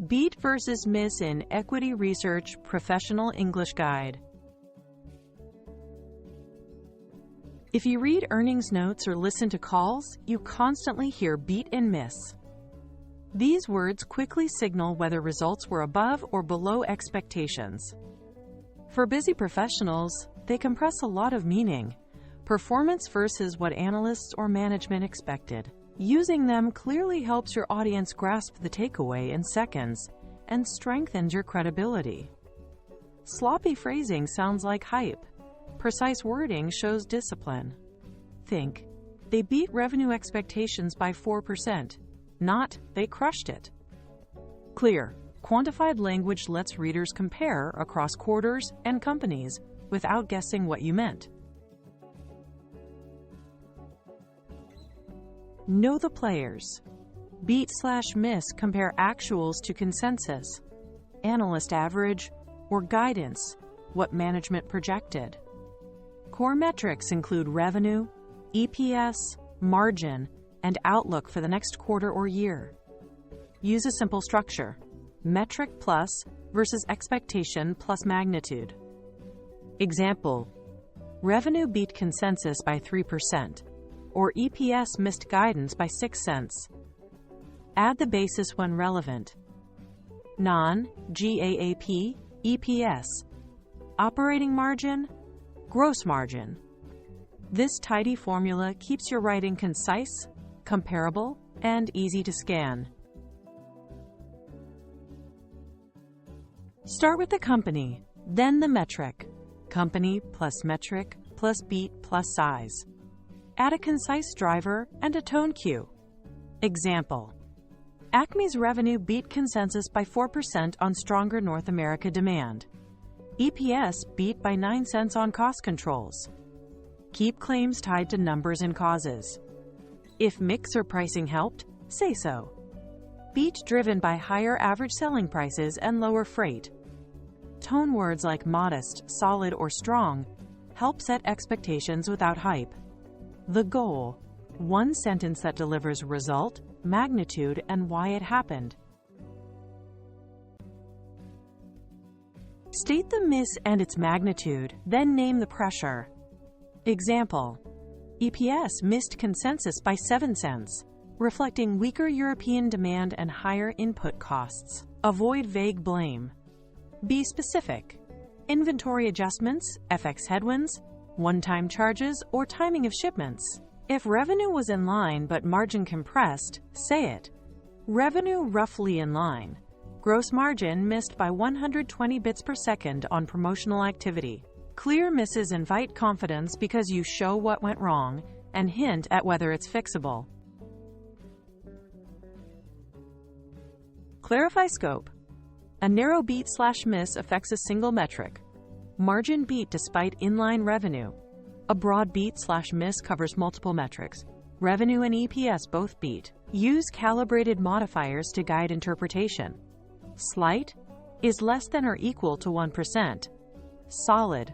Beat versus miss in Equity Research Professional English Guide. If you read earnings notes or listen to calls, you constantly hear beat and miss. These words quickly signal whether results were above or below expectations. For busy professionals, they compress a lot of meaning. Performance versus what analysts or management expected. Using them clearly helps your audience grasp the takeaway in seconds and strengthens your credibility. Sloppy phrasing sounds like hype. Precise wording shows discipline. Think, they beat revenue expectations by 4%, not they crushed it. Clear, quantified language lets readers compare across quarters and companies without guessing what you meant. Know the players. Beat/miss compare actuals to consensus, analyst average, or guidance, what management projected. Core metrics include revenue, EPS, margin, and outlook for the next quarter or year. Use a simple structure: metric plus versus expectation plus magnitude. Example: revenue beat consensus by 3%, or EPS missed guidance by 6 cents. Add the basis when relevant. Non-GAAP, EPS. Operating margin, gross margin. This tidy formula keeps your writing concise, comparable, and easy to scan. Start with the company, then the metric. Company plus metric plus beat plus size. Add a concise driver and a tone cue. Example: Acme's revenue beat consensus by 4% on stronger North America demand. EPS beat by 9 cents on cost controls. Keep claims tied to numbers and causes. If mix or pricing helped, say so. Beat driven by higher average selling prices and lower freight. Tone words like modest, solid, or strong help set expectations without hype. The goal: one sentence that delivers result, magnitude, and why it happened. State the miss and its magnitude, then name the pressure. Example: EPS missed consensus by 7 cents, reflecting weaker European demand and higher input costs. Avoid vague blame. Be specific. Inventory adjustments, FX headwinds, one-time charges, or timing of shipments. If revenue was in line but margin compressed, say it. Revenue roughly in line. Gross margin missed by 120 bits per second on promotional activity. Clear misses invite confidence because you show what went wrong and hint at whether it's fixable. Clarify scope. A narrow beat/miss affects a single metric. Margin beat despite inline revenue. A broad beat/miss covers multiple metrics. Revenue and EPS both beat. Use calibrated modifiers to guide interpretation. Slight is less than or equal to 1%. Solid,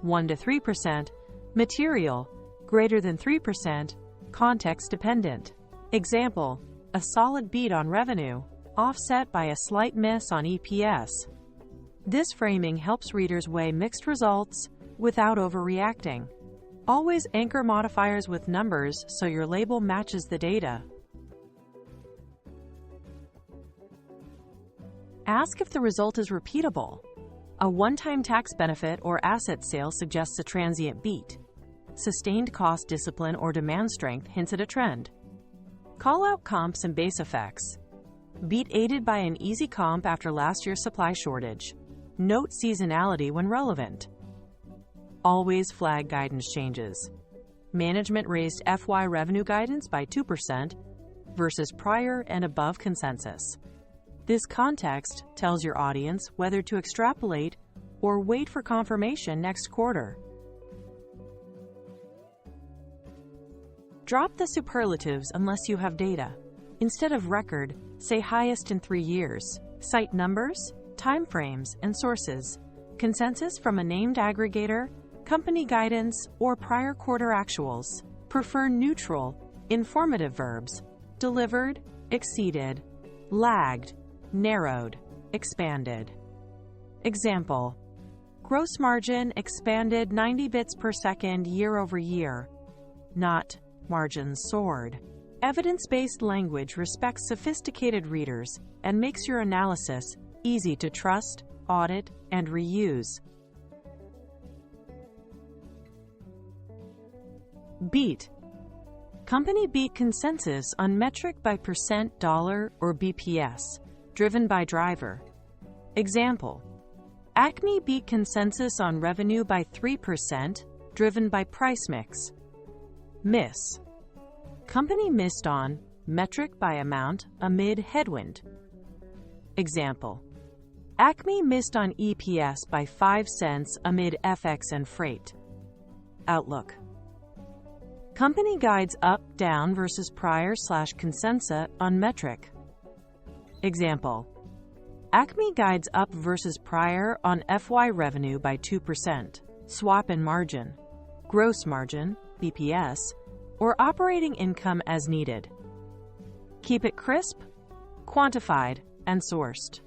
1 to 3%. Material, greater than 3%. Context dependent. Example: a solid beat on revenue, offset by a slight miss on EPS. This framing helps readers weigh mixed results without overreacting. Always anchor modifiers with numbers so your label matches the data. Ask if the result is repeatable. A one-time tax benefit or asset sale suggests a transient beat. Sustained cost discipline or demand strength hints at a trend. Call out comps and base effects. Beat aided by an easy comp after last year's supply shortage. Note seasonality when relevant. Always flag guidance changes. Management raised FY revenue guidance by 2% versus prior and above consensus. This context tells your audience whether to extrapolate or wait for confirmation next quarter. Drop the superlatives unless you have data. Instead of record, say highest in 3 years. Cite numbers, timeframes, and sources. Consensus from a named aggregator, company guidance, or prior quarter actuals. Prefer neutral, informative verbs. Delivered, exceeded, lagged, narrowed, expanded. Example: gross margin expanded 90 bits per second year over year, not margins soared. Evidence-based language respects sophisticated readers and makes your analysis easy to trust, audit, and reuse. Beat. Company beat consensus on metric by percent, dollar, or BPS, driven by driver. Example: Acme beat consensus on revenue by 3%, driven by price mix. Miss. Company missed on metric by amount amid headwind. Example: Acme missed on EPS by 5 cents amid FX and freight. Outlook. Company guides up, down versus prior/consensus on metric. Example: Acme guides up versus prior on FY revenue by 2%, swap in margin, gross margin, BPS, or operating income as needed. Keep it crisp, quantified, and sourced.